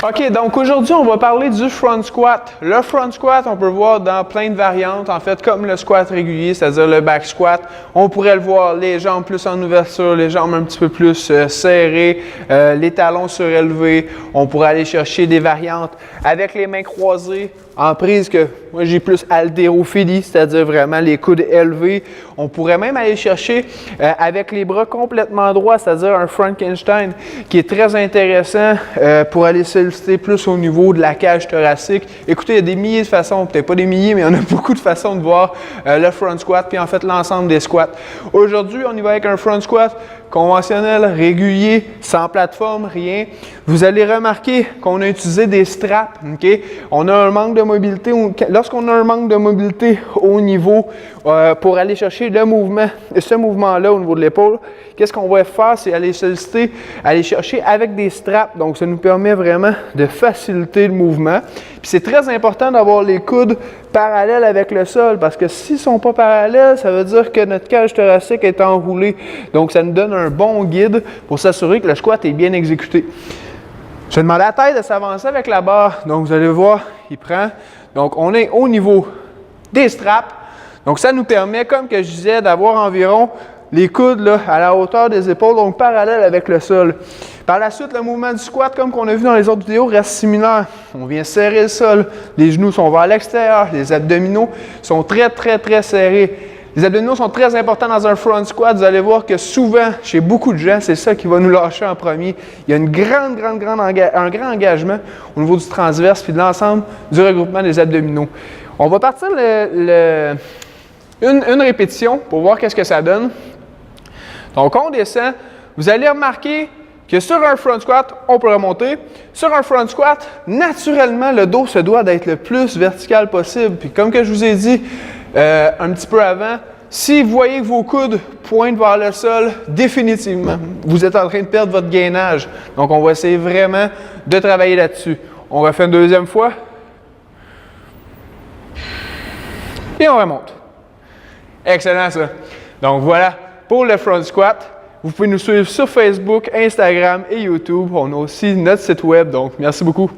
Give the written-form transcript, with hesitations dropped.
OK, donc aujourd'hui, on va parler du front squat. Le front squat, on peut le voir dans plein de variantes, en fait, comme le squat régulier, c'est-à-dire le back squat. On pourrait le voir les jambes plus en ouverture, les jambes un petit peu plus serrées, les talons surélevés. On pourrait aller chercher des variantes avec les mains croisées, en prise que moi j'ai plus haltérophilie, c'est-à-dire vraiment les coudes élevés. On pourrait même aller chercher avec les bras complètement droits, c'est-à-dire un Frankenstein qui est très intéressant pour aller solliciter plus au niveau de la cage thoracique. Écoutez, il y a des milliers de façons, peut-être pas des milliers, mais il y en a beaucoup de façons de voir le front squat, puis en fait l'ensemble des squats. Aujourd'hui, on y va avec un front squat conventionnel, régulier, sans plateforme, rien. Vous allez remarquer qu'on a utilisé des straps, OK? On a un manque de mobilité. Lorsqu'on a un manque de mobilité au niveau pour aller chercher le mouvement, ce mouvement-là au niveau de l'épaule, qu'est-ce qu'on va faire? C'est aller solliciter, aller chercher avec des straps. Donc, ça nous permet vraiment de faciliter le mouvement. Puis, c'est très important d'avoir les coudes parallèles avec le sol parce que s'ils ne sont pas parallèles, ça veut dire que notre cage thoracique est enroulée. Donc, ça nous donne un bon guide pour s'assurer que le squat est bien exécuté. Je vais demander à la tête de s'avancer avec la barre. Donc, vous allez voir, il prend. Donc, on est au niveau des straps. Donc, ça nous permet, comme que je disais, d'avoir environ les coudes là, à la hauteur des épaules, donc parallèle avec le sol. Par la suite, le mouvement du squat, comme qu'on a vu dans les autres vidéos, reste similaire. On vient serrer le sol. Les genoux sont vers l'extérieur. Les abdominaux sont très serrés. Les abdominaux sont très importants dans un front squat. Vous allez voir que souvent, chez beaucoup de gens, c'est ça qui va nous lâcher en premier. Il y a un grand engagement au niveau du transverse puis de l'ensemble du regroupement des abdominaux. On va partir une répétition pour voir qu'est-ce que ça donne. Donc, on descend. Vous allez remarquer que sur un front squat, on peut remonter. Sur un front squat, naturellement, le dos se doit d'être le plus vertical possible. Puis comme que je vous ai dit un petit peu avant, si vous voyez que vos coudes pointent vers le sol, définitivement, vous êtes en train de perdre votre gainage. Donc, on va essayer vraiment de travailler là-dessus. On va faire une deuxième fois. Et on remonte. Excellent, ça. Donc, voilà pour le front squat. Vous pouvez nous suivre sur Facebook, Instagram et YouTube. On a aussi notre site web. Donc, merci beaucoup.